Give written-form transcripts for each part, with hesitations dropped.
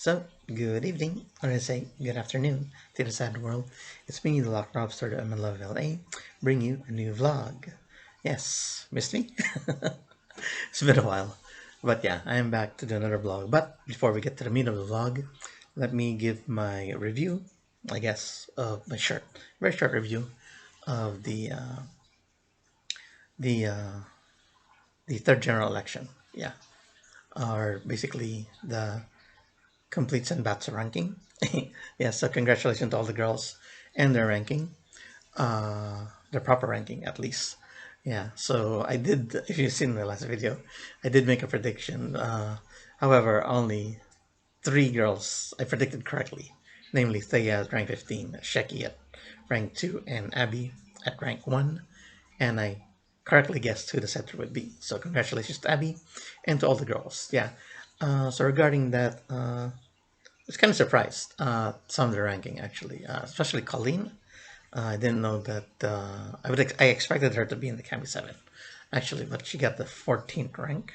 So, good evening, or I say good afternoon to the sad world. It's me, the Lock Robster, the I'm in Love LA, bring you a new vlog. Yes, missed me? It's been a while. But yeah, I am back to do another vlog. But before we get to the meat of the vlog, let me give my review, I guess, of my shirt. Very short review of the uh, the third general election. Yeah, or basically the complete Senbatsu ranking. Yeah, so congratulations to all the girls and their ranking, their proper ranking at least. Yeah, so I did, if you've seen my last video, I did make a prediction. However, only three girls I predicted correctly, namely Thea at rank 15, Sheki at rank 2, and Abby at rank 1. And I correctly guessed who the setter would be. So congratulations to Abby and to all the girls. Yeah. So regarding that, I was kind of surprised. Some of the ranking actually, especially Colleen. I didn't know that. I expected her to be in the Kami 7, actually, but she got the 14th rank.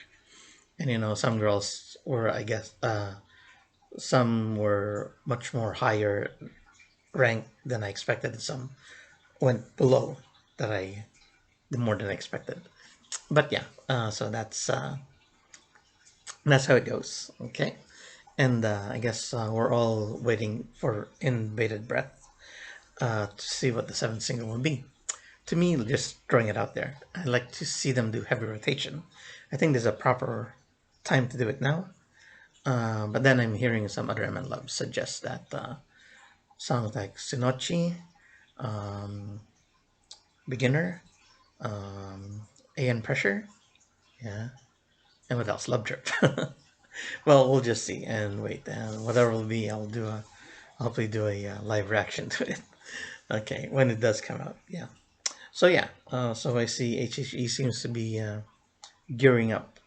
And some girls were, I guess, some were much more higher rank than I expected, and some went below that the more than I expected. But yeah, so that's how it goes. Okay, and I guess we're all waiting for in bated breath to see what the seventh single will be. To me, just throwing it out there, I like to see them do heavy rotation. I think there's a proper time to do it now. But then I'm hearing some other MN Love suggest that songs like Sinochi, um, Beginner, um, AN Pressure, yeah, and what else? Love Drip. Well, we'll just see and wait. And whatever will be, I'll hopefully do a live reaction to it. Okay, when it does come out, yeah. So yeah, so I see HHE seems to be gearing up,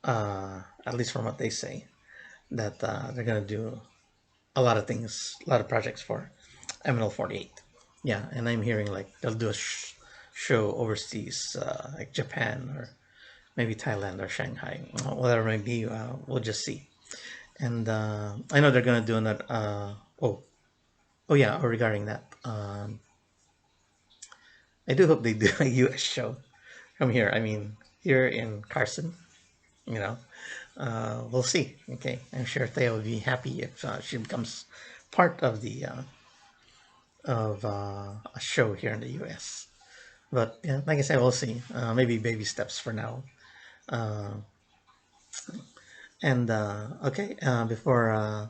at least from what they say, that they're gonna do a lot of things, a lot of projects for ML48. Yeah, and I'm hearing like they'll do a show overseas, like Japan or maybe Thailand or Shanghai, whatever it may be. We'll just see. And I know they're gonna do another. Oh yeah. Regarding that, I do hope they do a US show from here. I mean, here in Carson. You know, we'll see. Okay, I'm sure Thea will be happy if she becomes part of the a show here in the U.S. But yeah, like I said, we'll see. Maybe baby steps for now. Uh, and okay, before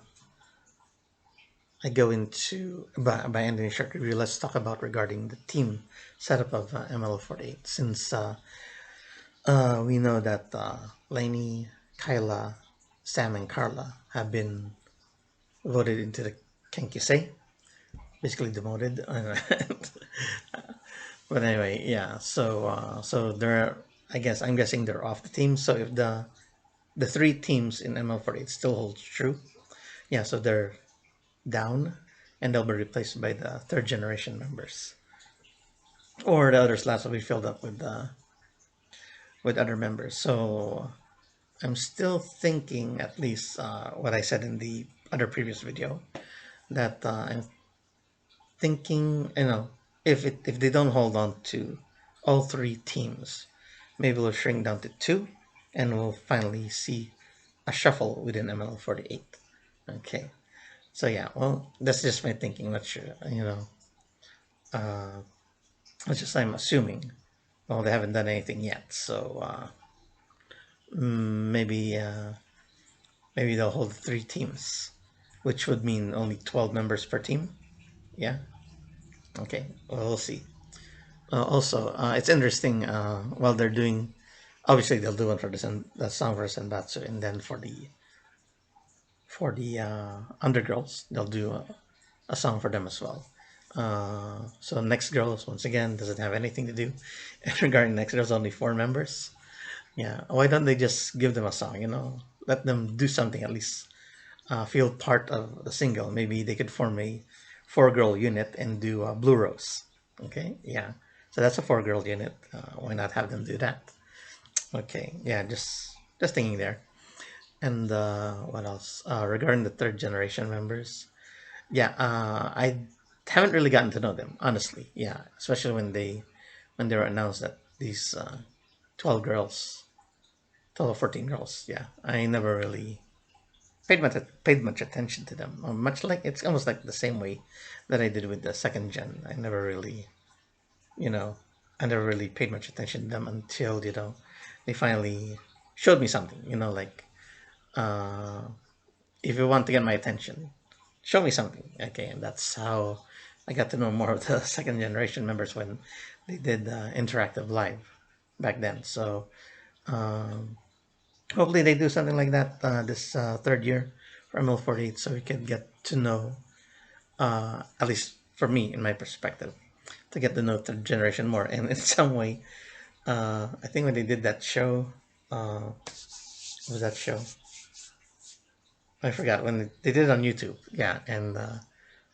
I go into by ending the short review, let's talk about regarding the team setup of ML48. Since we know that Lainey, Kyla, Sam, and Carla have been voted into the Kenkisei, basically demoted. But anyway, yeah. So they're. I guess I'm guessing they're off the team. So if the three teams in ML48 still holds true, yeah. So they're down, and they'll be replaced by the third generation members, or the other slots will be filled up with other members. So I'm still thinking, at least what I said in the other previous video, that I'm thinking, if they don't hold on to all three teams, maybe we'll shrink down to two, and we'll finally see a shuffle within ML48. Okay, so yeah, well, that's just my thinking. Not sure, it's just I'm assuming. Well, they haven't done anything yet, so maybe maybe they'll hold three teams, which would mean only 12 members per team. Yeah. Okay. Well, we'll see. Also, it's interesting. While they're doing, obviously they'll do one for the song for Senbatsu, and then for the undergirls, they'll do a song for them as well. So Next Girls, once again, doesn't have anything to do. Regarding Next Girls, only four members. Yeah, why don't they just give them a song? Let them do something at least. Feel part of the single. Maybe they could form a four-girl unit and do Blue Rose. Okay, yeah. So that's a four-girl unit. Why not have them do that? Okay, yeah. Just thinking there. And what else? Regarding the third generation members, yeah, I haven't really gotten to know them honestly. Yeah, especially when they were announced that these 12 girls, 12 or 14 girls. Yeah, I never really paid much attention to them. Much like it's almost like the same way that I did with the second gen. I never really, you know, I never really paid much attention to them until they finally showed me something. Like uh, if you want to get my attention, show me something. Okay, and that's how I got to know more of the second generation members when they did interactive live back then. So um, hopefully they do something like that this third year for ML48, so we can get to know, at least for me, in my perspective, to get to know third generation more. And in some way, I think when they did that show, what was that show? I forgot when they did it on YouTube. Yeah, and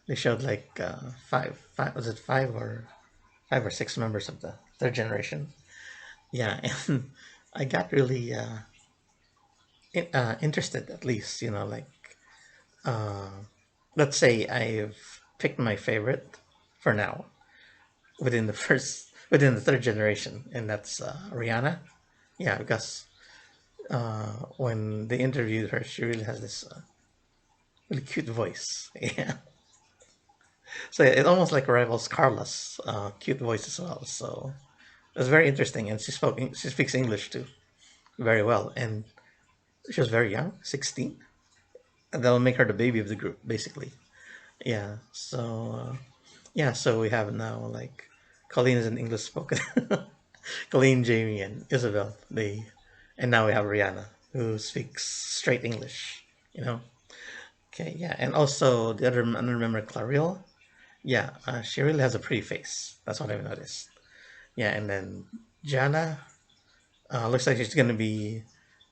they showed like five. Was it five or six members of the third generation? Yeah, and I got really interested. At least like uh, let's say I've picked my favorite for now within the third generation, and that's Rihanna. Yeah, because when they interviewed her, she really has this really cute voice. Yeah, so it almost like rivals Carla's cute voice as well. So it was very interesting, and she speaks English too very well, and she was very young, 16. And that'll make her the baby of the group, basically. Yeah. So we have now like Colleen is an English spoken. Colleen, Jamie, and Isabel. And now we have Rihanna who speaks straight English. You know. Okay. Yeah, and also the other member, Clariel. Yeah, she really has a pretty face. That's what I've noticed. Yeah, and then Jana looks like she's gonna be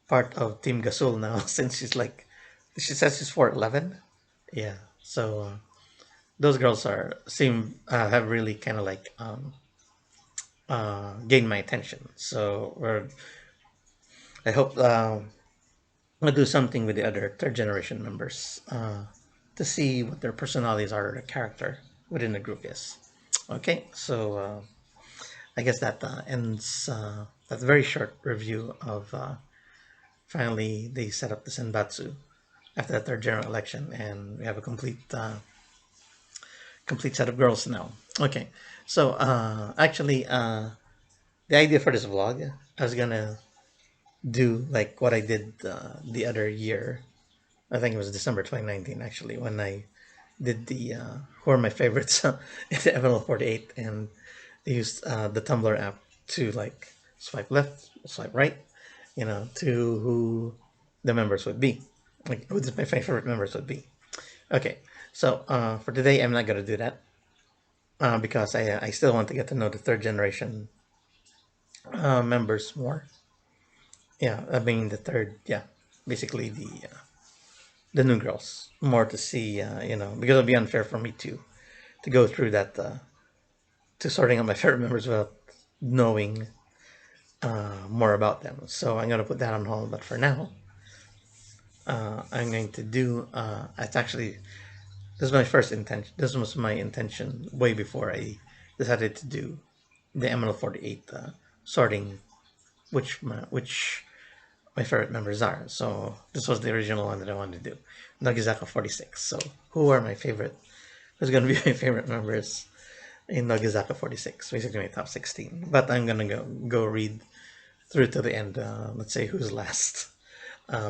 part of Team Gasul now since she says she's 4'11". Yeah, so those girls have really kind of like gained my attention. So I hope I'll do something with the other third generation members to see what their personalities are, or their character within the group is. Okay, so I guess that ends that very short review of finally they set up the Senbatsu after the third general election, and we have a complete set of girls now. Okay, so actually, the idea for this vlog, I was gonna do like what I did the other year. I think it was December 2019 actually when I did the who are my favorites in the ML48, and I used the Tumblr app to like swipe left, swipe right, to who the members would be, like who my favorite members would be. Okay, so for today, I'm not gonna do that because I still want to get to know the third generation members more. Yeah, I mean the third, yeah, basically the new girls more to see, because it'll be unfair for me to go through that to sorting out my favorite members without knowing more about them. So I'm gonna put that on hold. But for now, I'm going to do. It's actually this is my first intention. This was my intention way before I decided to do the ML48 sorting which my favorite members are. So this was the original one that I wanted to do, Nogizaka46. So who are my favorite? Who's gonna be my favorite members in Nogizaka46? Basically my top 16. But I'm gonna go read through to the end. Let's say who's last.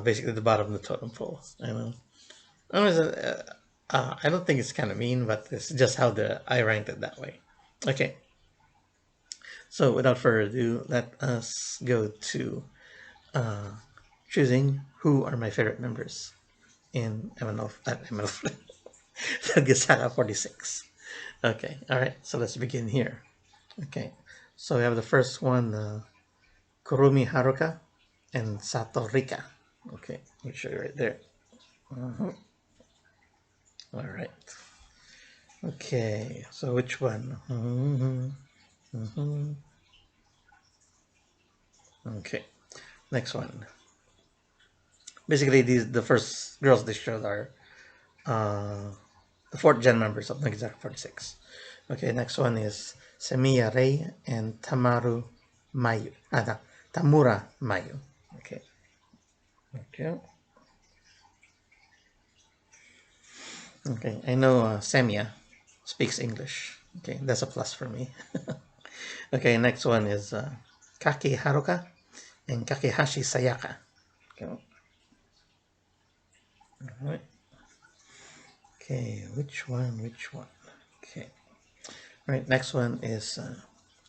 Basically the bottom of the totem pole. I don't think it's kind of mean, but it's just how I ranked it that way. Okay. So without further ado, let us go to uh, choosing who are my favorite members in MNL Gisaka 46. Okay, all right, so let's begin here. Okay, so we have the first one, Kurumi Haruka and Sato Rika. Okay, make sure you're right there. Uh-huh. All right. Okay, so which one? Okay, next one. Basically, the first girls they showed are uh, the fourth gen members of Nogizaka46. Okay, next one is Semiya Rei and Tamaru Mayu. Tamura Mayu. Okay. Okay. Okay. I know Semiya speaks English. Okay, that's a plus for me. Okay, next one is Kaki Haruka and Kakehashi Sayaka. Okay. All right. Okay, which one? Which one? Okay. All right, next one is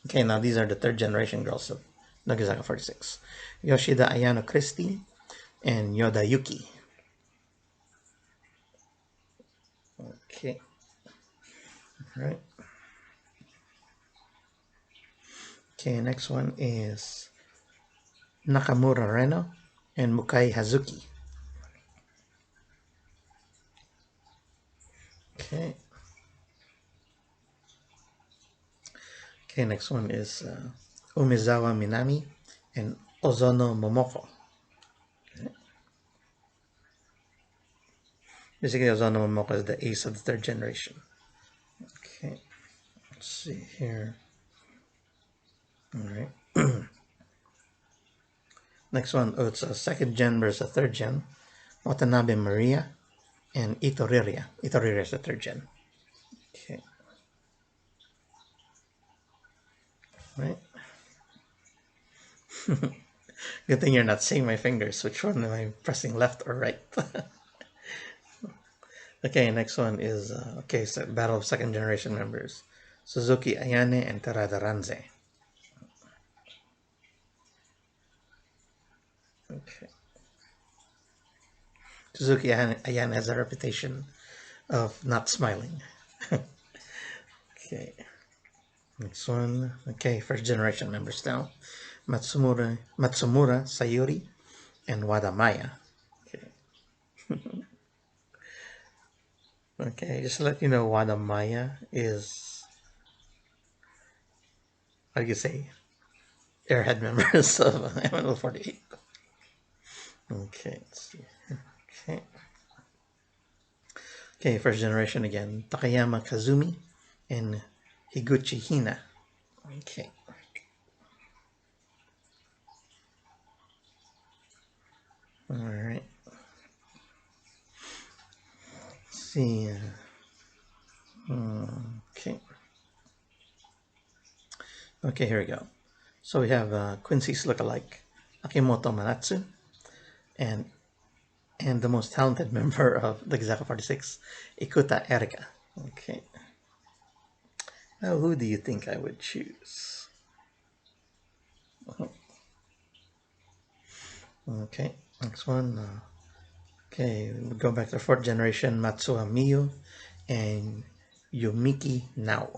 okay. Now these are the third generation girls of Nogizaka46. Yoshida Ayano Christie and Yoda Yuki. Okay. All right. Okay, next one is Nakamura Reno and Mukai Hazuki. Okay. Okay, next one is Umezawa Minami and Ozono Momoko. Okay. Basically, Ozono Momoko is the ace of the third generation. Okay, let's see here. All right. Next one, oh, it's a second gen versus a third gen. Watanabe Maria and Itoriria. Itoriria is the third gen. Okay. Right. Good thing you're not seeing my fingers. Which one am I pressing, left or right? Okay, next one is okay. So battle of second generation members: Suzuki Ayane and Terada Ranze. Okay. Suzuki Ayane has a reputation of not smiling. Okay. Next one. Okay, first generation members now: Matsumura Sayuri and Wada Maya. Okay. Okay, just to let you know, Wada Maya is, how do you say, airhead members of MNL48. Okay, let's see. Okay. Okay, first generation again. Takayama Kazumi and Higuchi Hina. Okay. All right. Let's see. Okay. Okay, here we go. So we have Quincy's lookalike, Akimoto Manatsu, and the most talented member of the Nogizaka46, Ikuta Erika. Okay. Now, who do you think I would choose? Okay, next one. Okay, we go back to fourth generation, Matsuha Miyu and Yumiki Nao.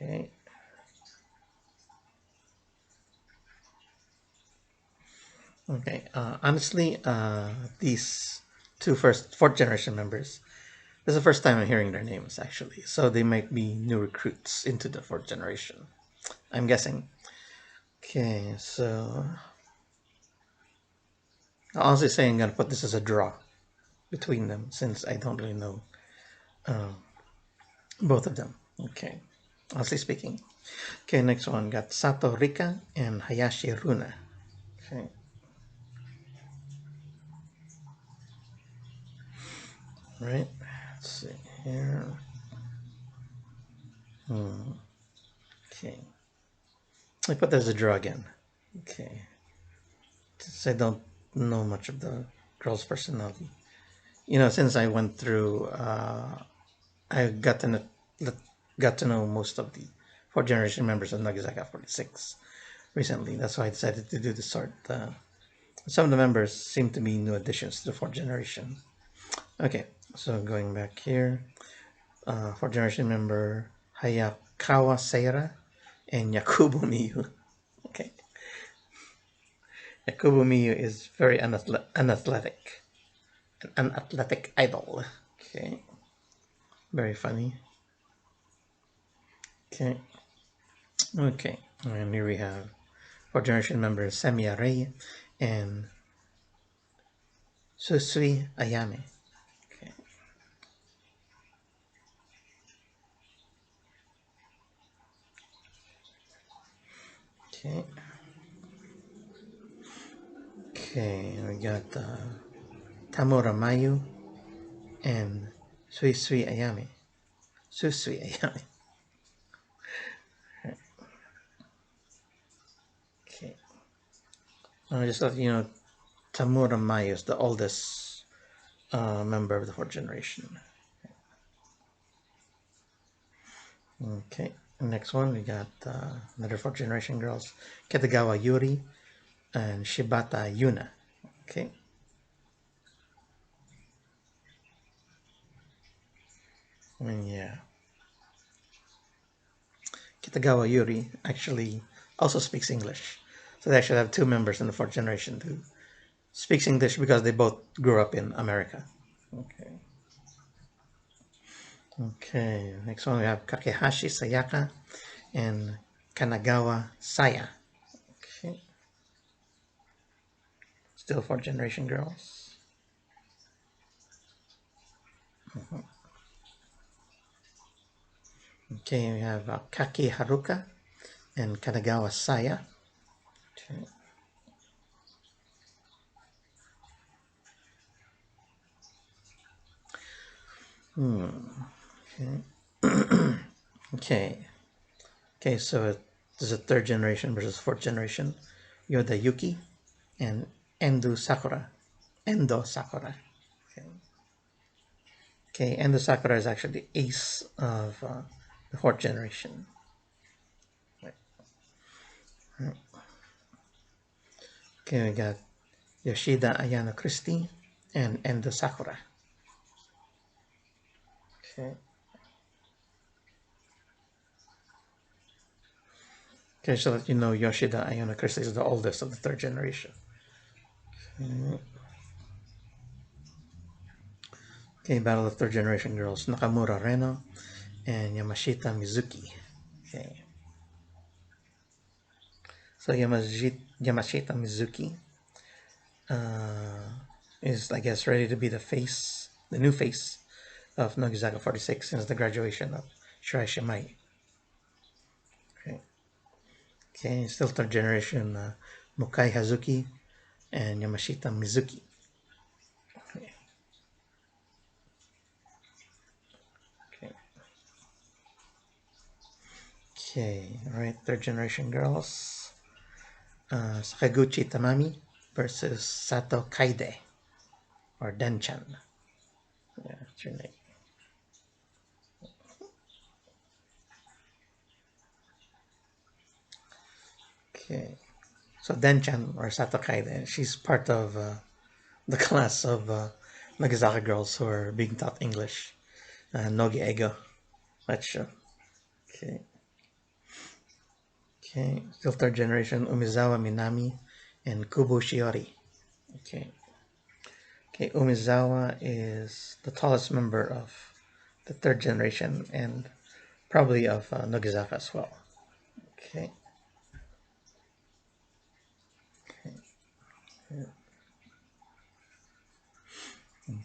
Okay. Okay. Honestly, these two fourth generation members, this is the first time I'm hearing their names actually. So they might be new recruits into the fourth generation, I'm guessing. Okay, so I'll honestly say I'm gonna put this as a draw between them since I don't really know both of them. Okay, honestly speaking. Okay, next one got Sato Rika and Hayashi Runa. Okay. Right. Let's see here. Okay. I put there's a draw again. Okay. Since I don't know much of the girl's personality. Since I went through, I got to know most of the fourth generation members of Nogizaka46 recently. That's why I decided to do this sort. Some of the members seem to be new additions to the fourth generation. Okay, so going back here, fourth generation member Hayakawa Seira and Yakubu Miyu. Okay, Yakubu Miyu is very unathletic, an athletic idol. Okay, very funny. Okay, okay, and here we have fourth generation member Semiya Rei and Susui Ayame. Okay. Okay. Okay, we got Tamura Mayu and Sui Ayame. Susui Ayame. Okay. Just let you know, Tamura Mayu is the oldest member of the fourth generation. Okay. Next one, we got another fourth generation girls, Kitagawa Yuri and Shibata Yuna. Okay. Yeah. Kitagawa Yuri actually also speaks English. So they actually have two members in the fourth generation who speaks English because they both grew up in America. Okay. Okay. Next one we have Kakehashi Sayaka and Kanagawa Saya. Okay. Still fourth generation girls. Okay, we have Kaki Haruka and Kanagawa Saya. Okay. Okay. Okay. Okay, so there's a third generation versus fourth generation. Yoda Yuki and Endo Sakura. Endo Sakura. Okay. Okay, Endo Sakura is actually the ace of the fourth generation. Okay, we got Yoshida Ayano Christie and Endo Sakura. Okay. Okay, so that you know, Yoshida Ayano Christie is the oldest of the third generation. Okay, Battle of Third Generation Girls, Nakamura Reno and Yamashita Mizuki. Okay. So Yamashita Mizuki is, I guess, ready to be the new face of Nogizaka46 since the graduation of Shirai Shimai. Okay. Okay, still third generation Mukai Hazuki and Yamashita Mizuki. Okay. Okay. Okay, all right, third generation girls. Sakaguchi Tamami versus Sato Kaide or Denchan. Yeah, that's your name. Okay. So Denchan or Sato Kaide, she's part of the class of Nagasaki girls who are being taught English. Nogi Ego. Let's show. Okay. Okay. Still third generation Umizawa Minami and Kubo Shiori. Okay. Okay. Umizawa is the tallest member of the third generation and probably of Nogizaka as well. Okay.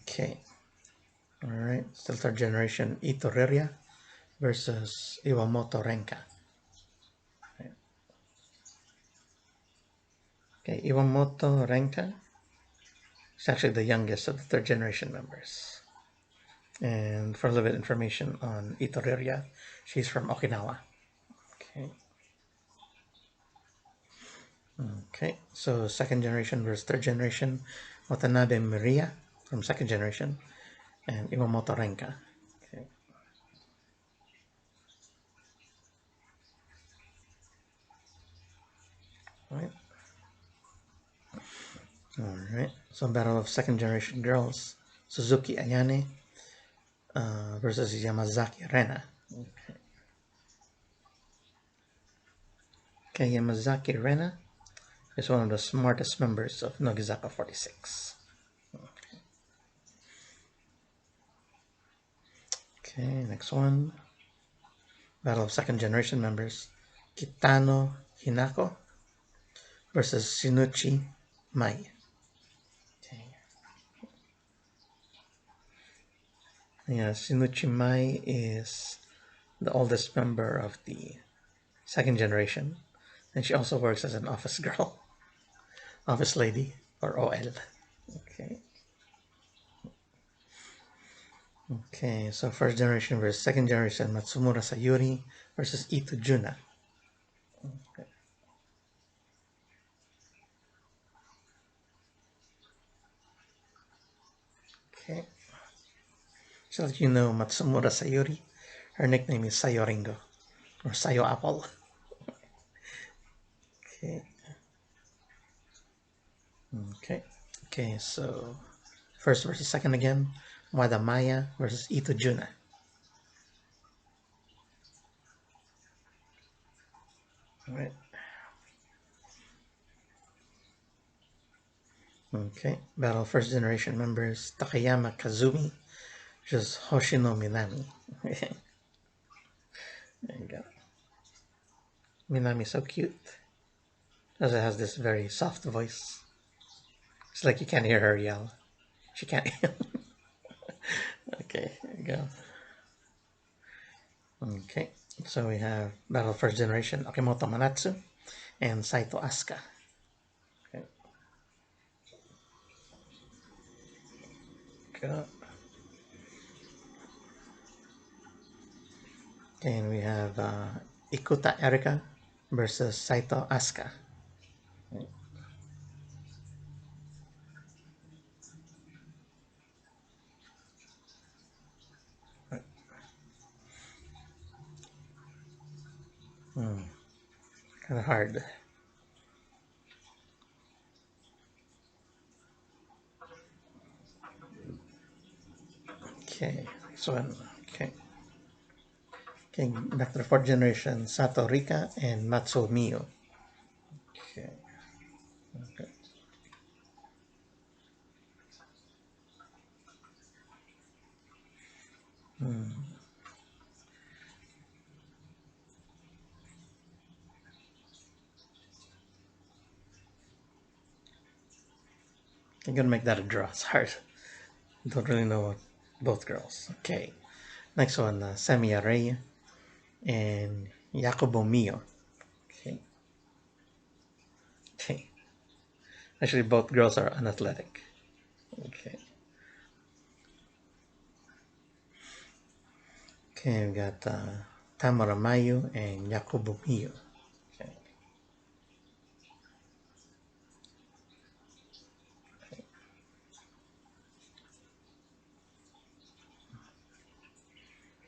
Okay. All right. Still third generation Itoreria versus Iwamoto Renka. Okay, Iwamoto Renka is actually the youngest of the third generation members. And for a little bit of information on Itoreria, she's from Okinawa. Okay. Okay, so second generation versus third generation, Watanabe Miria from second generation, and Iwamoto Renka. Okay. All right. All right. So battle of second generation girls, Suzuki Ayane versus Yamazaki Rena. Okay. Okay, Yamazaki Rena is one of the smartest members of Nogizaka46. Okay, next one. Battle of second generation members. Kitano Hinako versus Shinichi Mai. Okay. Yeah, Shinichi Mai is the oldest member of the second generation, and she also works as an office girl, office lady, or OL. Okay. Okay, so first generation versus second generation, Matsumura Sayuri versus Ito Juna. Okay. Okay. So that you know Matsumura Sayuri, her nickname is Sayoringo, or Sayo Apple. Okay. Okay. Okay, so first versus second again, Wada Maya versus Ito Juna. All right. Okay. Battle first generation members Takayama Kazumi versus Hoshino Minami. There you go. Minami's so cute. As it has this very soft voice. It's like you can't hear her yell. She can't yell. Okay, there you go. Okay, so we have Battle First Generation Okimoto Manatsu and Saito Asuka. Okay. Go. Okay, and we have Ikuta Erika versus Saito Asuka. Okay. Kind of hard. Okay, so okay. Okay, back to the fourth generation Sato Rika and Matsuo Miyu. Okay. Okay. I'm gonna make that a draw. It's hard. Don't really know both girls. Okay. Next one, Samia Rey and Jacobo Mio. Okay. Okay. Actually, both girls are unathletic. Okay. Okay, we got Tamara Mayu and Jacobo Mio. Okay.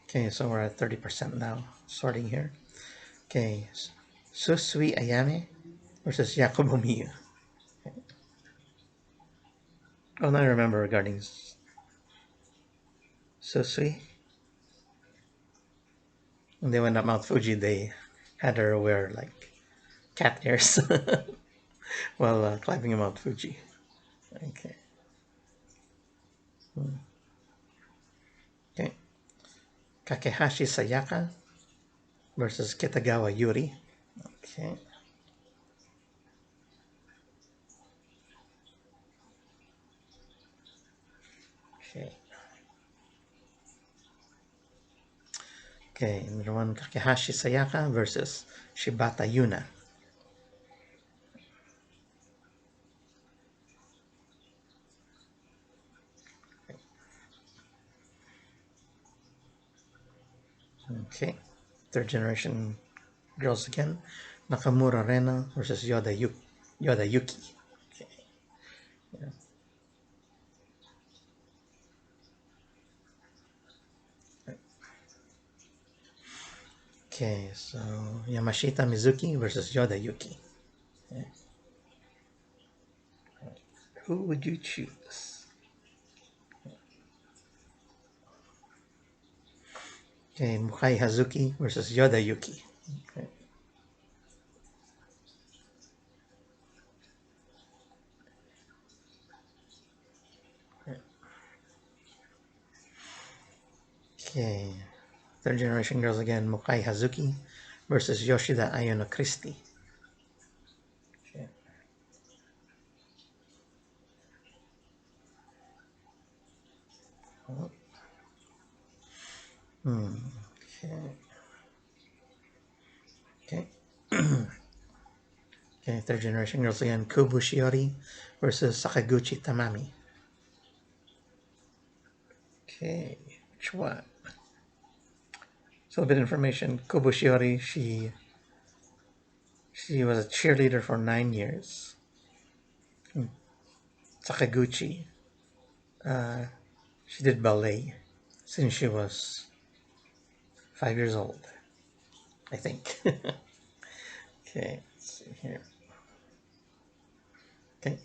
Okay, so we're at 30% now, sorting here. Okay, Susui Ayame versus Jacobo Mio. Oh, now I remember regarding Susui. When they went up Mount Fuji, they had her wear like cat ears while climbing Mount Fuji. Okay. Okay. Kakehashi Sayaka versus Kitagawa Yuri. Okay. Okay. Okay. Another one, Kakehashi Sayaka versus Shibata Yuna. Okay. Third generation girls again. Nakamura Rena versus Yoda Yuki. Okay. Yeah. Okay, so Yamashita Mizuki versus Yoda Yuki. Okay. Who would you choose? Okay, Mukai Hazuki versus Yoda Yuki. Okay. Okay, third generation girls again, Mukai Hazuki versus Yoshida Ayano Christie. Okay. Okay. Okay. Okay, third generation girls again. Kubu Shiori versus Sakaguchi Tamami. Okay, which one? So a bit of information. Kubu Shiori, she was a cheerleader for 9 years. Sakaguchi, she did ballet since she was 5 years old, I think. Okay, let's see here. Okay,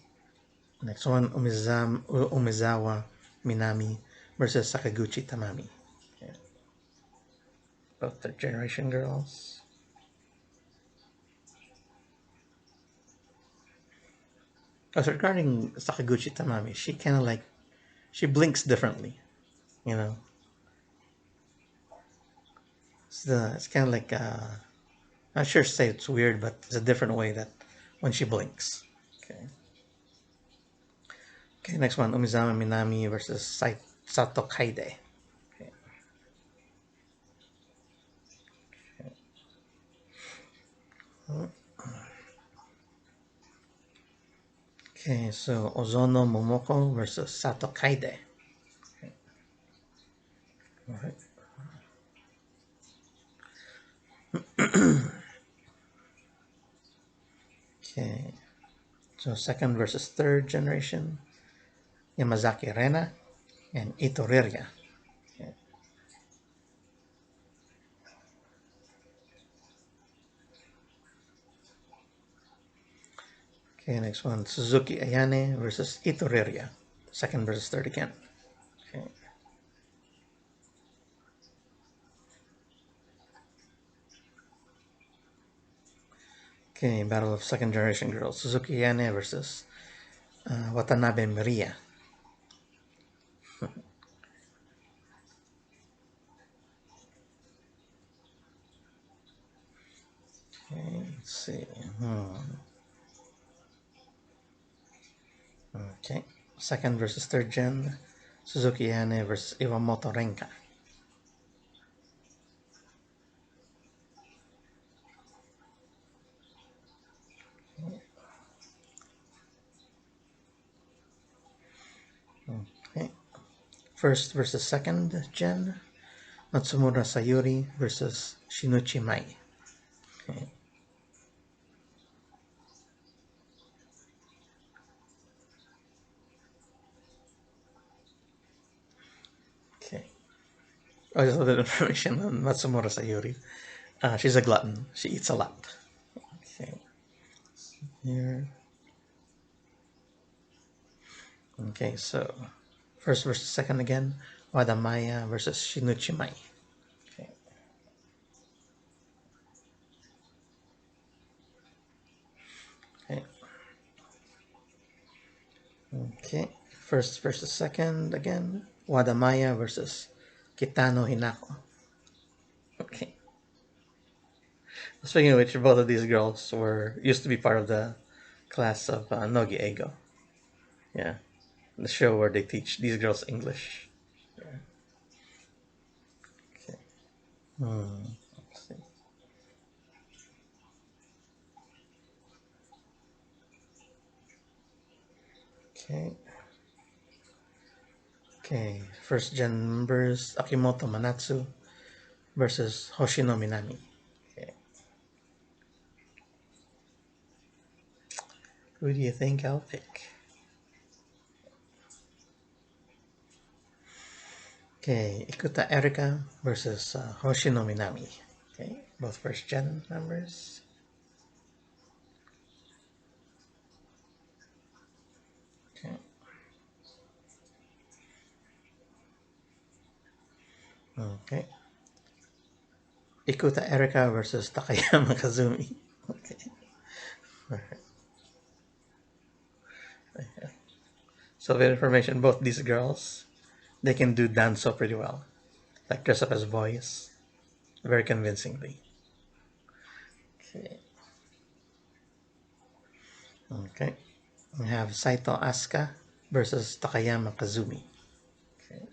next one, Umezawa Minami versus Sakaguchi Tamami. Okay. Both third generation girls. As regarding Sakaguchi Tamami, she kind of like, she blinks differently, you know. It's kind of like, not sure to say it's weird, but it's a different way that when she blinks. Okay. Okay, next one, Umizawa Minami versus Sato Kaide. Okay. Okay, so Ozono Momoko versus Sato Kaide. Okay. All right. Okay, so second versus third generation, Yamazaki Rena and Ito Riria. Okay. Okay, next one, Suzuki Ayane versus Ito Riria. Second versus third again. Okay. Okay, battle of second generation girls, Suzuki Ayane versus Watanabe Maria. Okay, let's see. Okay, second versus third gen, Suzuki Ayane versus Iwamoto Renka. Okay, first versus second gen, Matsumura Sayuri versus Shinichi Mai. Okay. Okay. Oh, just a little information on Matsumura Sayuri. She's a glutton. She eats a lot. Okay. Here. Okay, so first versus second again, Wada Maya versus Shinichi Mai. Okay. Okay. Okay. First versus second again, Wada Maya versus Kitano Hinako. Okay. Speaking of which, both of these girls were used to be part of the class of Nogi Ego. Yeah, the show where they teach these girls English. Yeah. Okay. Let's see. Okay. Okay. First gen members Akimoto Manatsu versus Hoshino Minami. Okay. Who do you think I'll pick? Okay, Ikuta Erika versus Hoshino Minami. Okay, both first gen members. Okay. Okay. Ikuta Erika versus Takayama Kazumi. Okay. So for information, both these girls, they can do dance so pretty well. Like dress up as boys, very convincingly. Okay. Okay. We have Saito Asuka versus Takayama Kazumi. Okay.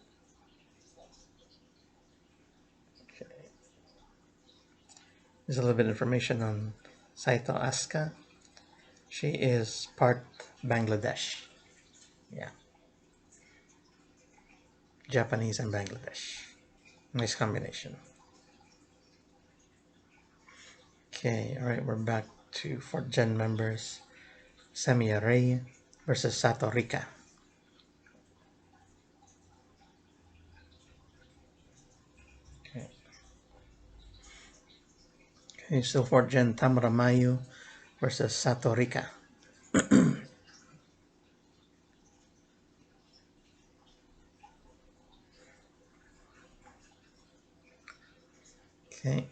There's a little bit of information on Saito Asuka. She is part Bangladesh. Yeah, Japanese and Bangladesh. Nice combination. Okay, alright, we're back to 4th Gen members. Semiya Rei versus Sato Rika. Okay, still 4th Gen Tamara Mayu versus Sato Rika. Okay.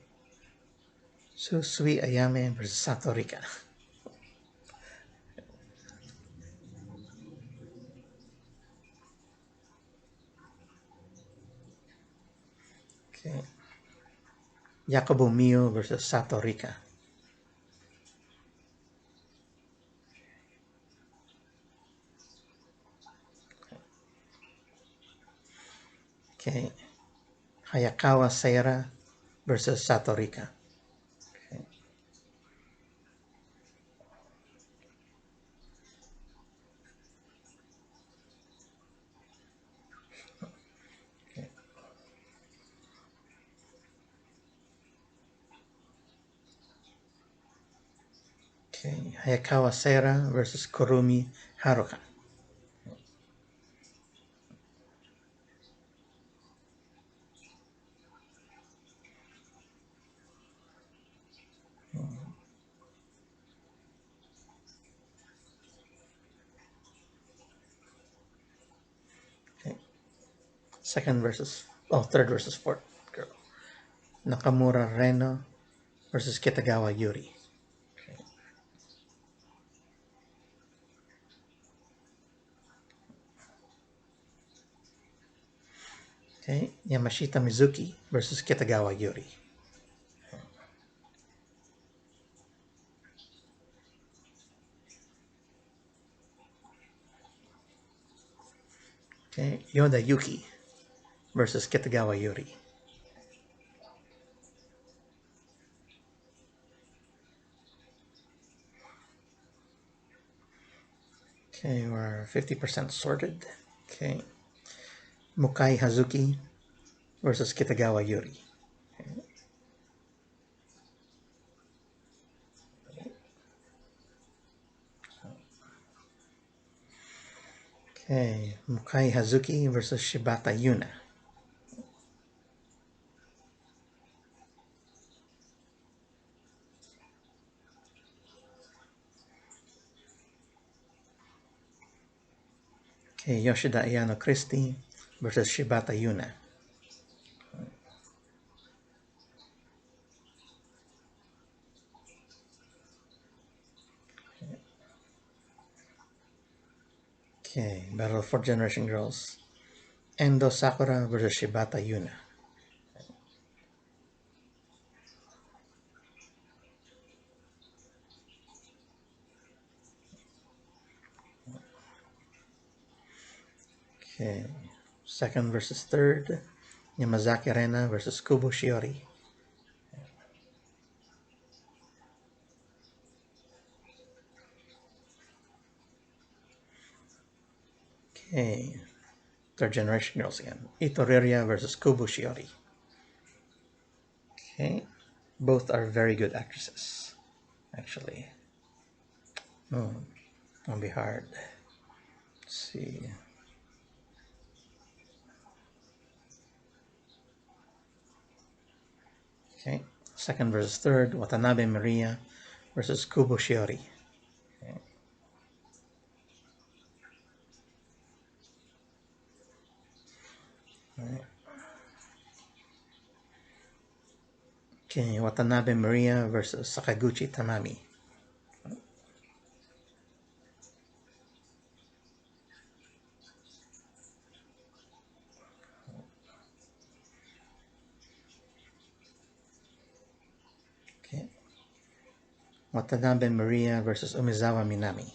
Susui Ayame versus Sato Rika. Okay. Yakubo Mio versus Sato Rika. Okay. Hayakawa Seira versus Sato Rika. Okay. Okay. Hayakawa Seira versus Kurumi Haruka. Okay. Third versus fourth girl. Nakamura Reno versus Kitagawa Yuri. Okay. Yamashita Mizuki versus Kitagawa Yuri. Okay. Yoda Yuki versus Kitagawa Yuri. Okay, we're 50% sorted. Okay. Mukai Hazuki versus Kitagawa Yuri. Okay, Mukai Hazuki versus Shibata Yuna. Okay, Yoshida Ayano Christie versus Shibata Yuna. Okay, Battle for Generation Girls. Endo Sakura versus Shibata Yuna. Okay, second versus third. Yamazaki Rena versus Kubo Shiori. Okay, third generation girls again. Itoriria versus Kubo Shiori. Okay, both are very good actresses, actually. Oh, it'll be hard. Let's see. Okay, second versus third. Watanabe Maria versus Kubo Shiori. Okay. Right. Okay, Watanabe Maria versus Sakaguchi Tamami. Okay. Watanabe Maria versus Umizawa Minami.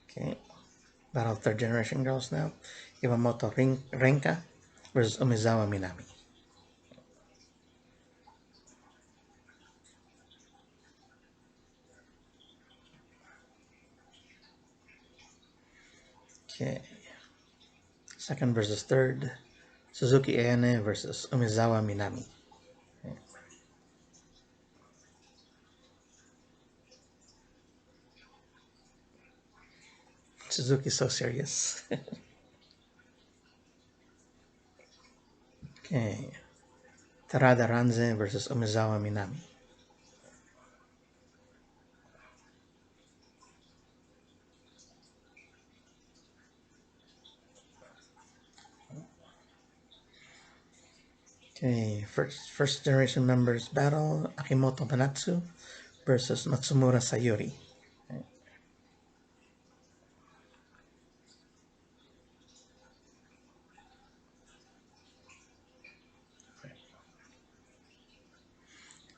Okay. Battle of third generation girls now. Iwamoto Renka versus Umizawa Minami. Okay. Second versus third. Suzuki Ayane versus Umizawa Minami. Suzuki's so serious. Okay. Tarada Ranze versus Umizawa Minami. Okay, first generation members battle Akimoto Manatsu versus Matsumura Sayuri.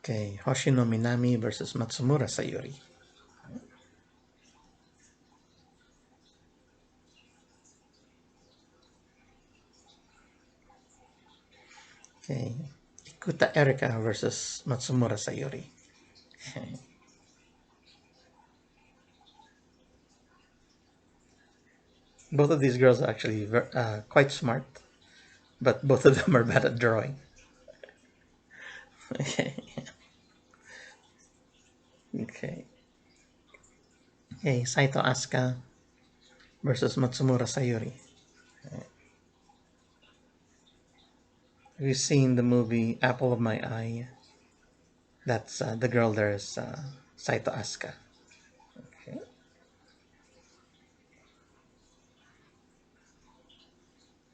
Okay, Hoshino Minami versus Matsumura Sayuri. Okay, Ikuta Erika versus Matsumura Sayuri. Okay. Both of these girls are actually quite smart, but both of them are bad at drawing. Okay. Okay. Okay, Saito Asuka versus Matsumura Sayuri. Have you seen the movie Apple of My Eye? That's the girl there is Saito Asuka. Okay.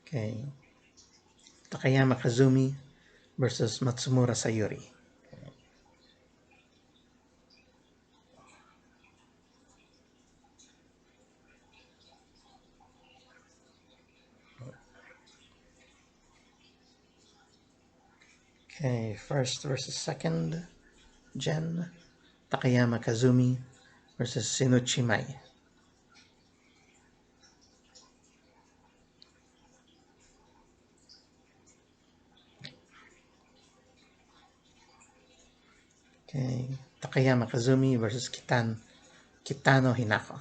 Okay. Takayama Kazumi versus Matsumura Sayuri. Okay, first versus second gen. Takayama Kazumi versus Shinichi Mai. Okay, Takayama Kazumi versus Kitano Hinako.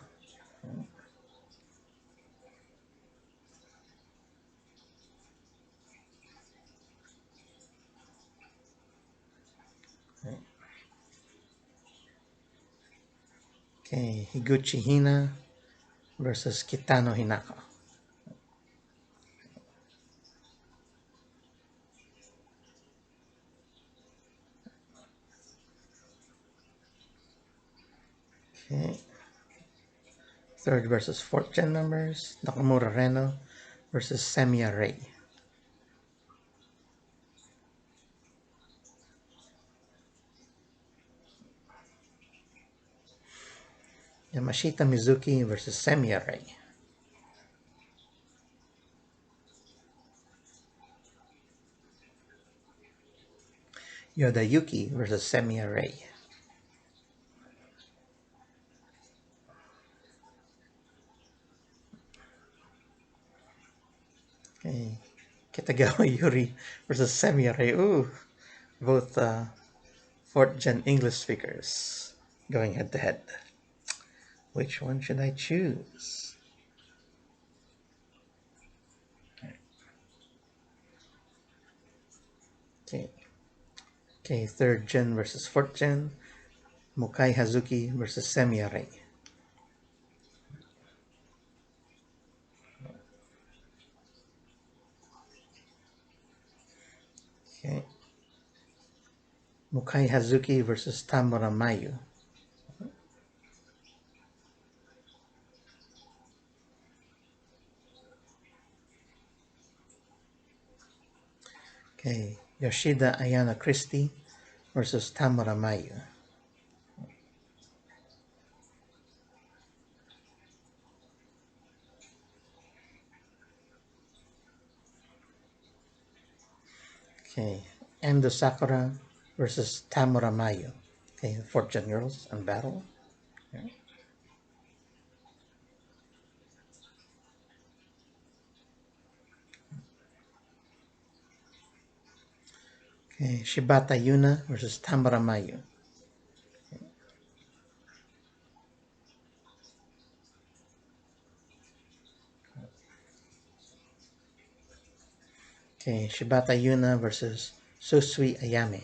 Okay, Higuchi Hina versus Kitano Hinako. Okay, third versus fourth gen members. Nakamura Reno versus Semiya Rei. Yamashita Mizuki versus Semiya Rei. Yoda Yuki versus Semiya Rei. Okay, Kitagawa Yuri versus Semiya Rei. Ooh, both fourth gen English speakers going head to head. Which one should I choose? Okay. Okay, third gen versus fourth gen. Mukai Hazuki versus Semiya Rei. Okay. Mukai Hazuki versus Tamura Mayu. Okay. Yoshida Ayana Christie versus Tamura Mayu. Okay. Endo Sakura versus Tamura Mayu. Okay, fourth gen girls on battle. Okay. Okay, Shibata Yuna versus Tamara Mayu. Okay, Shibata Yuna versus Susui Ayame.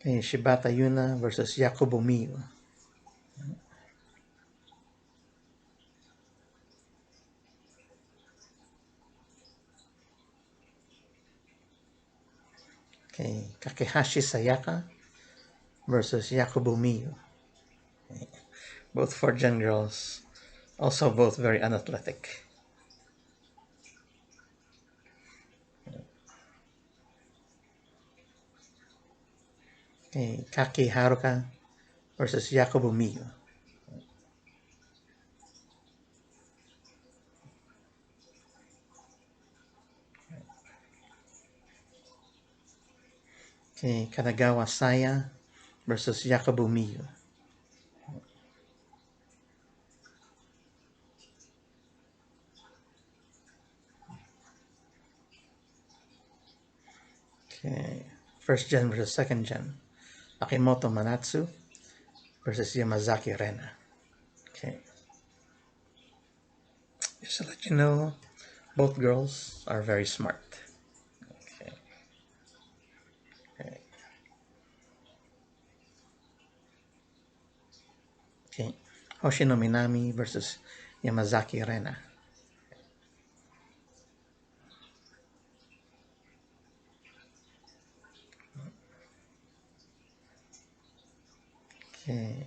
Okay, Shibata Yuna versus Yakubo Miyu. Okay, Kakehashi Sayaka versus Yakubo Miyu. Okay. Both four-gen girls, also both very unathletic. Okay, Kaki Haruka versus Yakubo Miyu. Okay, Kanagawa Saya versus Yakubo Miyu. Okay, first gen versus second gen. Akimoto Manatsu versus Yamazaki Rena. Okay, just to let you know, both girls are very smart. Okay. Okay. Okay. Hoshino Minami versus Yamazaki Rena. Okay.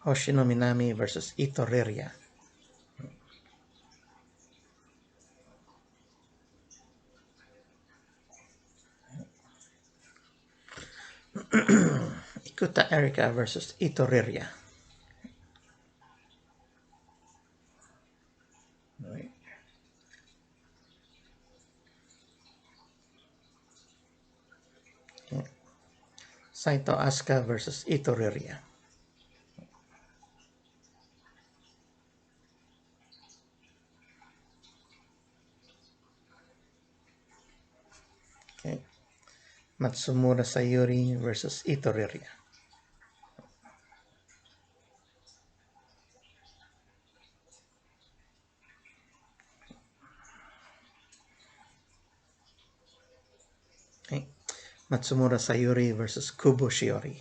Hoshino Minami versus Ito Riria. Ikuta Erika versus Ito Riria. Okay. Saito Asuka versus Ito Riria. Okay. Matsumura Sayuri versus Ito Riria. Okay. Matsumura Sayuri versus Kubo Shiori.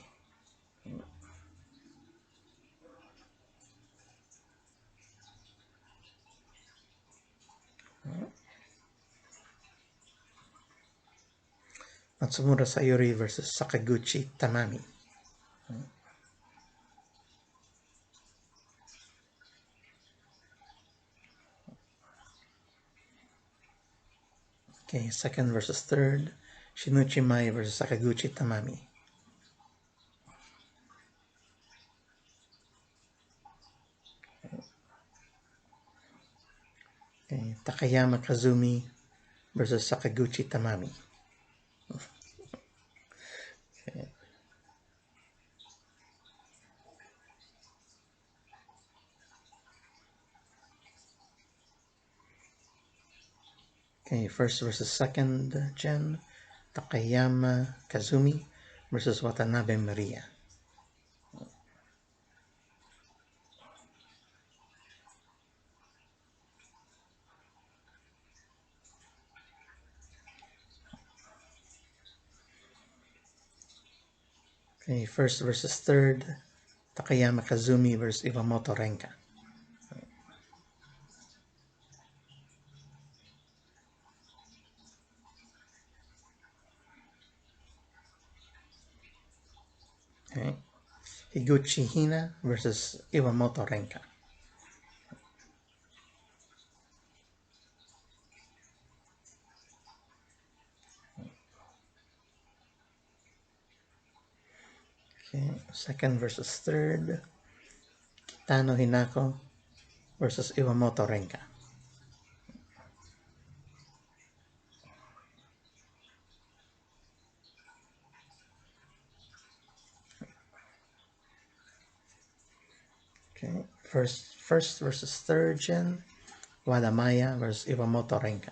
Matsumura Sayuri versus Sakaguchi Tamami. Okay, second versus third. Shinichi Mai versus Sakaguchi Tamami. Okay, Takayama Kazumi versus Sakaguchi Tamami. Okay. Okay, first versus second gen. Takayama Kazumi versus Watanabe Maria. Okay, first versus third. Takayama Kazumi versus Iwamoto Renka. Okay. Higuchi Hina versus Iwamoto Renka. Okay, second versus third. Kitano Hinako versus Iwamoto Renka. Okay, first versus third gen, Wadamaya versus Iwamoto Renka.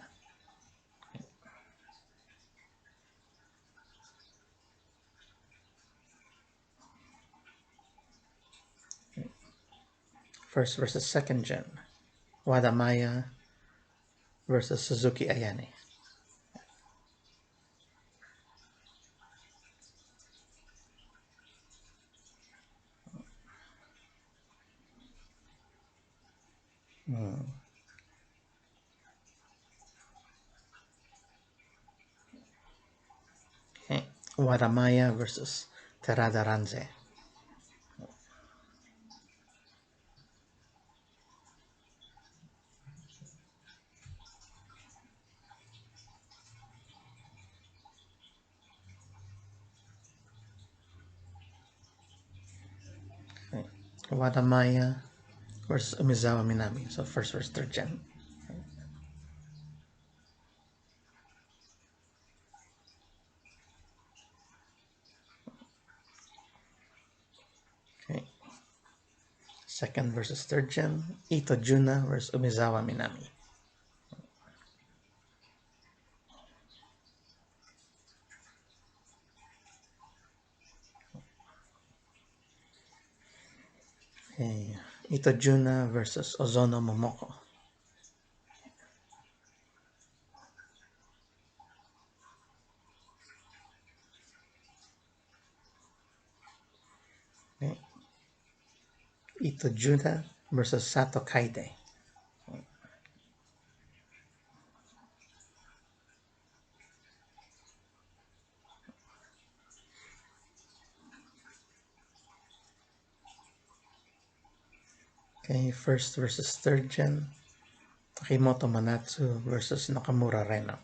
First versus second gen, Wadamaya versus Suzuki Ayane. Okay. Wadamaya versus Terada Ranze. Okay. Wadamaya versus Umizawa Minami. So first versus third gen. Okay. Second versus third gen, Ito Juna versus Umizawa Minami. Okay. Ito Juna versus Ozono Momoko. Okay. Ito Juna versus Sato Kaide. Okay, first versus third gen, Takimoto Manatsu versus Nakamura Reno.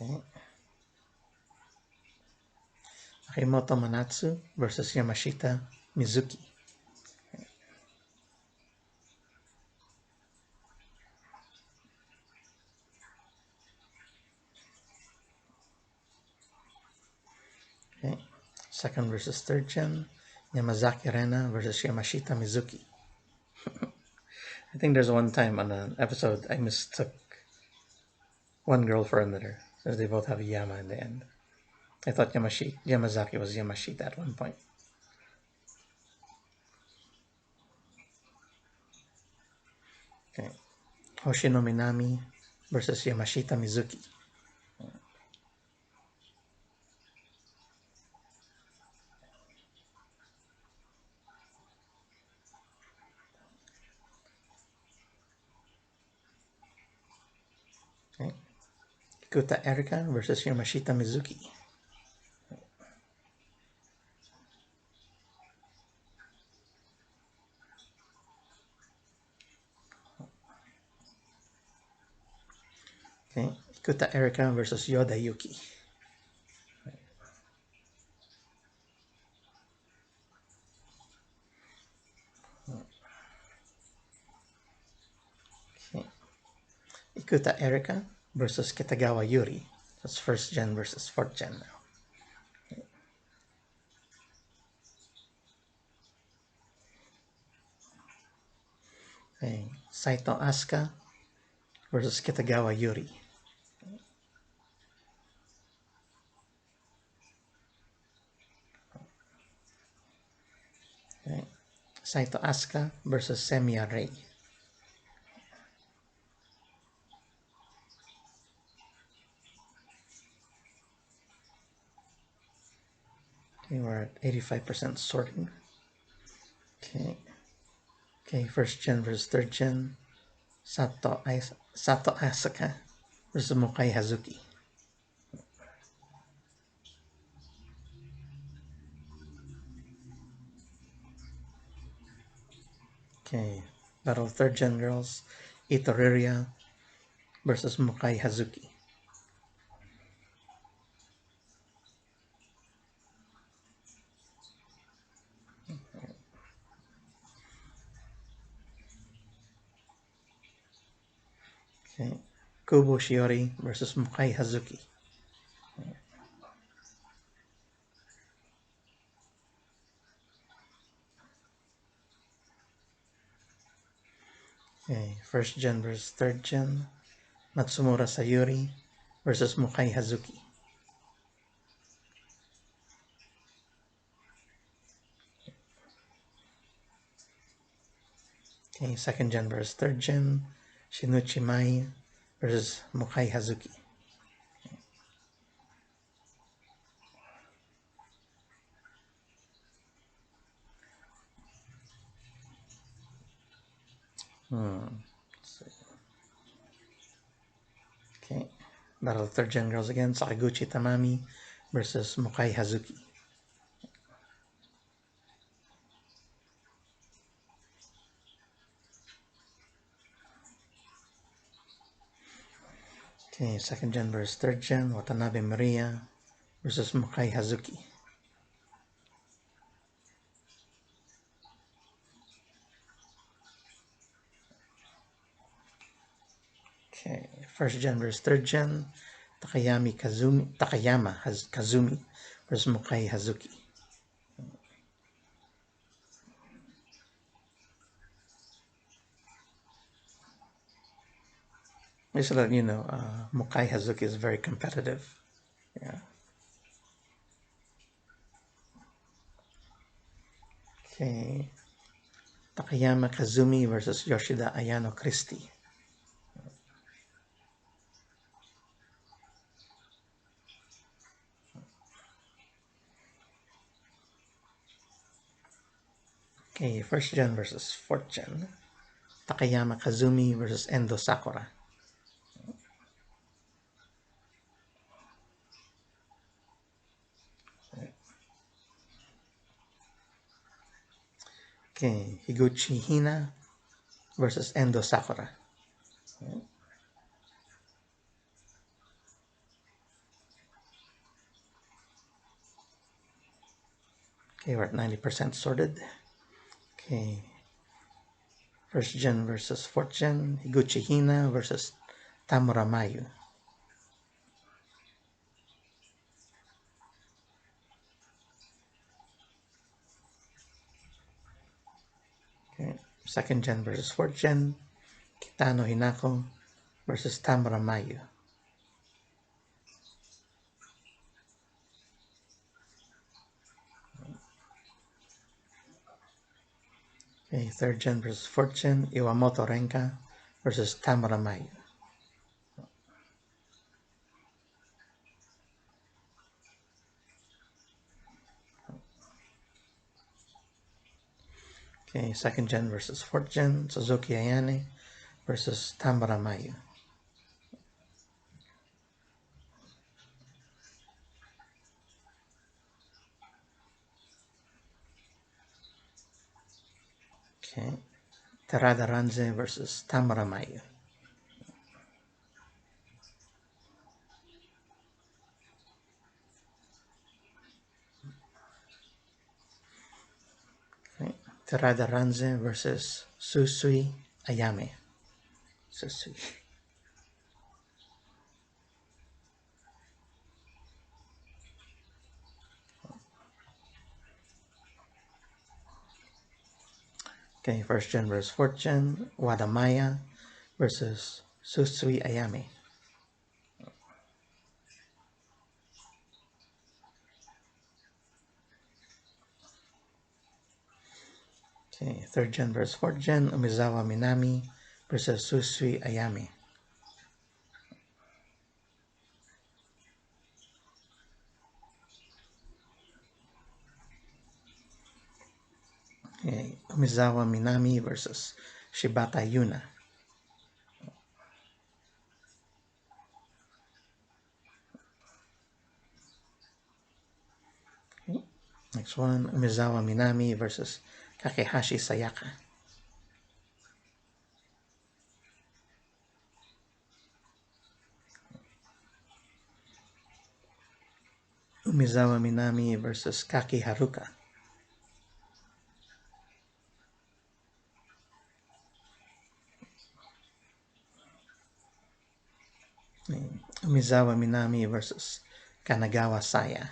Okay. Takimoto Manatsu versus Yamashita Mizuki. Okay. Second versus third gen, Yamazaki Rena versus Yamashita Mizuki. I think there's one time on an episode I mistook one girl for another, since they both have Yama in the end. I thought Yamazaki was Yamashita at one point. Okay. Hoshino Minami versus Yamashita Mizuki. Okay. Kuta Erika versus Yamashita Mizuki. Okay. Kuta Erika versus Yoda Yuki. Okay. Ikuta Erika versus Kitagawa Yuri. That's first gen versus fourth gen now. Okay. Saito Asuka versus Kitagawa Yuri. Okay. Saito Asuka versus Semiya Rei. Okay, we're at 85% sorting. Okay. Okay, first gen versus third gen. Sato Asuka versus Mokai Hazuki. Okay, Battle of Third Gen Girls. Itoriria versus Mokai Hazuki. Okay. Kubo Shiori versus Mukai Hazuki. Okay. First gen versus third gen. Matsumura Sayuri versus Mukai Hazuki. Okay. Second gen versus third gen. Shinichi Mai versus Mukai Hazuki. Let's see. Okay. Battle of third gen girls again. Sakaguchi Tamami versus Mukai Hazuki. Okay, second gen versus third gen. Watanabe Maria versus Mukai Hazuki. Okay, first gen versus third gen. Takayama Kazumi versus Mukai Hazuki. Just to let you know, Mukai Hazuki is very competitive. Yeah. Okay. Takayama Kazumi versus Yoshida Ayano Christie. Okay, first gen versus fourth gen. Takayama Kazumi versus Endo Sakura. Okay, Higuchi Hina versus Endo Sakura. Okay, we're at 90% sorted. Okay, first gen versus fourth gen. Higuchi Hina versus Tamura Mayu. Okay, second gen versus fourth gen. Kitano Hinako versus Tamura Mayu. Okay, third gen versus fourth gen. Iwamoto Renka versus Tamura Mayu. Okay, second gen versus fourth gen. Suzuki Ayane versus Tamura Mayu. Okay, Terada Ranze versus Tamura Mayu. Okay, Terada Ranze versus Susui Ayame. Susui. Okay, first gen versus fourth gen. Wadamaya versus Susui Ayame. Okay, third gen versus fourth gen. Umizawa Minami versus Susui Ayame. Okay, Umizawa Minami versus Shibata Yuna. Okay, next one, Umizawa Minami versus Kakehashi Sayaka. Umizawa Minami versus Kaki Haruka. Umizawa Minami versus Kanagawa Saya.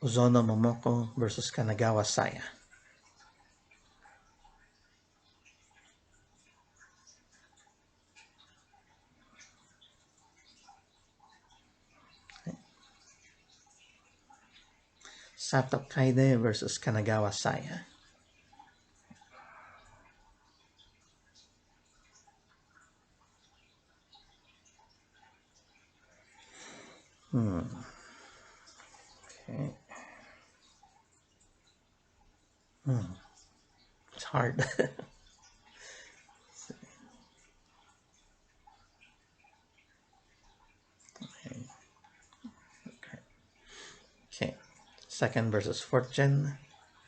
Uzono Momoko versus Kanagawa Saya. Sato Kaide versus Kanagawa Saya. Okay. It's hard. Okay. Second versus fourth gen.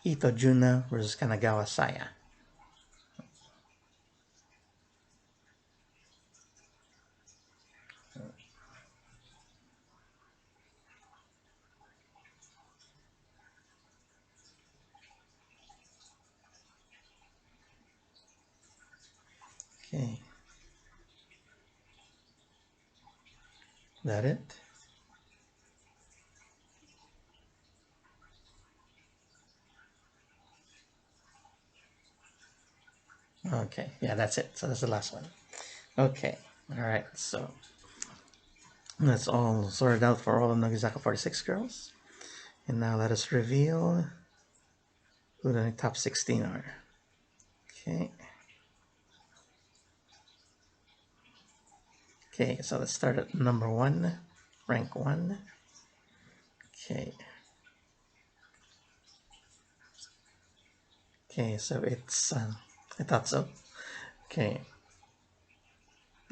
Ito Juna versus Kanagawa Saya. Okay. That it? Okay. Yeah, that's it. So that's the last one. Okay. All right. So that's all sorted out for all of Nogizaka46 girls. And now let us reveal who the top 16 are. Okay. Okay, so let's start at number 1, rank 1. Okay. Okay, so it's, I thought so. Okay.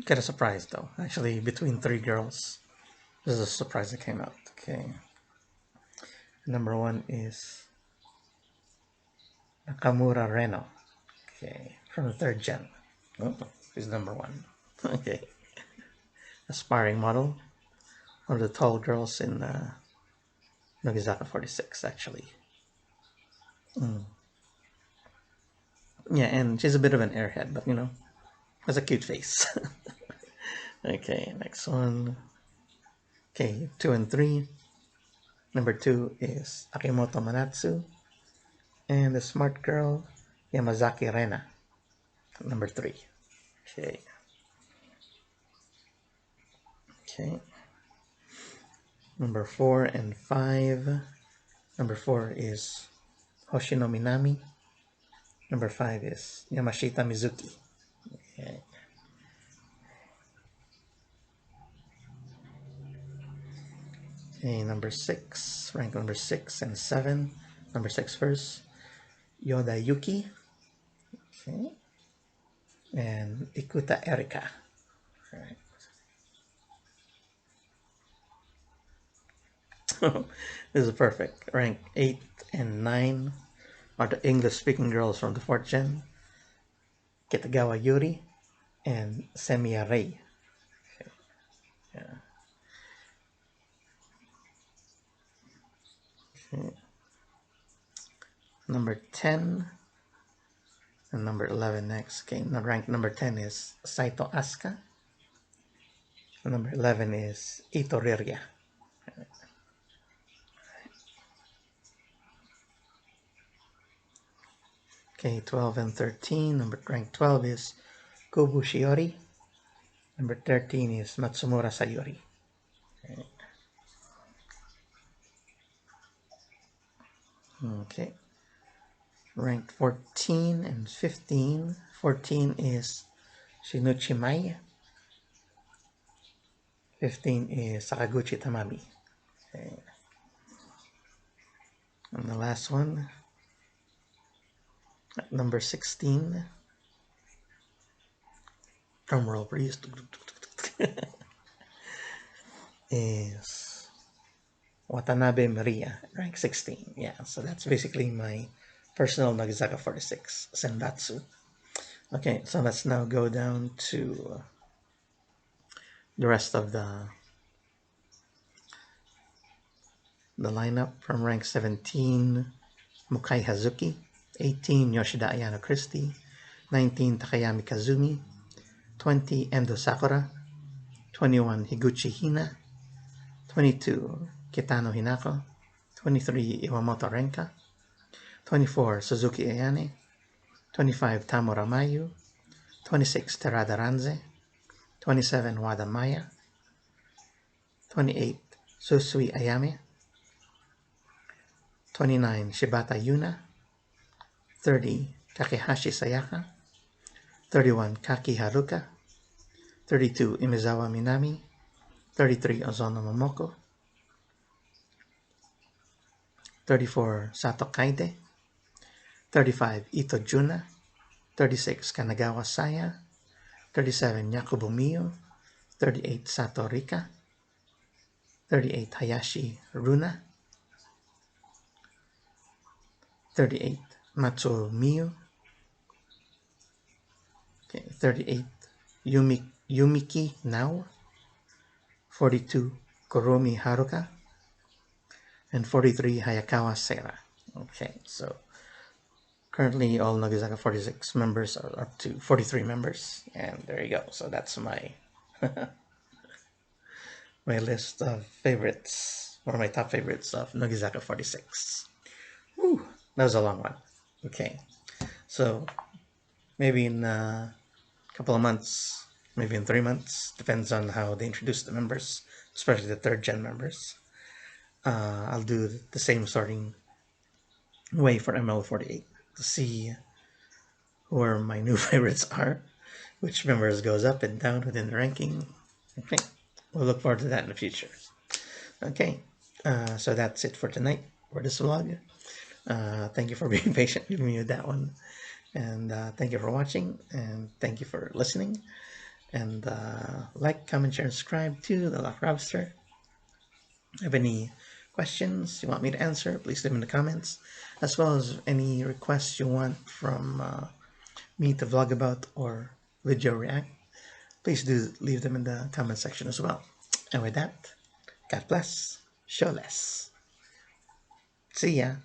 Kind of surprised though. Actually, between 3 girls. This is a surprise that came out. Okay. Number 1 is Nakamura Reno. Okay, from the 3rd gen. Oh, he's number 1. Okay. Aspiring model. One of the tall girls in Nogizaka46, actually. Yeah, and she's a bit of an airhead, but you know, has a cute face. Okay, next one. Okay, 2 and 3. Number 2 is Akimoto Manatsu. And the smart girl, Yamazaki Rena. Number 3. Okay. Okay. Number 4 and 5. Number 4 is Hoshino Minami. Number 5 is Yamashita Mizuki. Okay. Okay, number 6, rank number 6 and 7. Number 6 first, Yoda Yuki. Okay. And Ikuta Erika. All right. This is perfect. Rank 8 and 9 are the English-speaking girls from the 4th gen. Kitagawa Yuri and Semiya Rei. Okay. Yeah. Okay. Number 10 and number 11 next. Okay, rank number 10 is Saito Asuka. Number 11 is Ito Rirya. Okay, 12 and 13. Rank 12 is Kobu Shiori. Number 13 is Matsumura Sayori. Okay. Ranked 14 and 15. 14 is Shinichi Mai. 15 is Sakaguchi Tamami. Okay. And the last one, at number 16. Drum roll, please. Is Watanabe Maria, rank 16. Yeah, so that's basically my personal Nogizaka46 Senbatsu. Okay, so let's now go down to the rest of the the lineup from rank 17, Mukai Hazuki, 18, Yoshida Ayano Christie, 19, Takayami Kazumi, 20, Endo Sakura, 21, Higuchi Hina, 22, Kitano Hinako, 23, Iwamoto Renka, 24, Suzuki Ayane, 25, Tamura Mayu, 26, Terada Ranze, 27, Wada Maya, 28, Susui Ayame, 29, Shibata Yuna, 30, Takehashi Sayaka, 31, Kaki Haruka, 32, Imezawa Minami, 33, Ozono Momoko, 34, Sato Kaide, 35, Ito Juna, 36, Kanagawa Saya, 37, Yakubo Miyo, 38, Sato Rika, 38, Hayashi Runa, 38, Matsuo Miyu, okay, 38, Yumiki Nao, 42, Koromi Haruka, and 43, Hayakawa Seira. Okay, so currently all Nogizaka46 members are up to 43 members, and there you go. So that's my my list of favorites, one of my top favorites of Nogizaka46. Whew, that was a long one. Okay, so maybe in a couple of months, maybe in 3 months, depends on how they introduce the members, especially the third gen members. I'll do the same sorting way for ML48 to see where my new favorites are, which members goes up and down within the ranking. Okay, we'll look forward to that in the future. Okay, so that's it for tonight for this vlog. Thank you for being patient with me with that one, and thank you for watching, and thank you for listening. And like, comment, share, and subscribe to the Lock Robster. Have any questions you want me to answer, please leave them in the comments, as well as any requests you want from me to vlog about or video react. Please do leave them in the comment section as well. And with that, God bless, show less. See ya.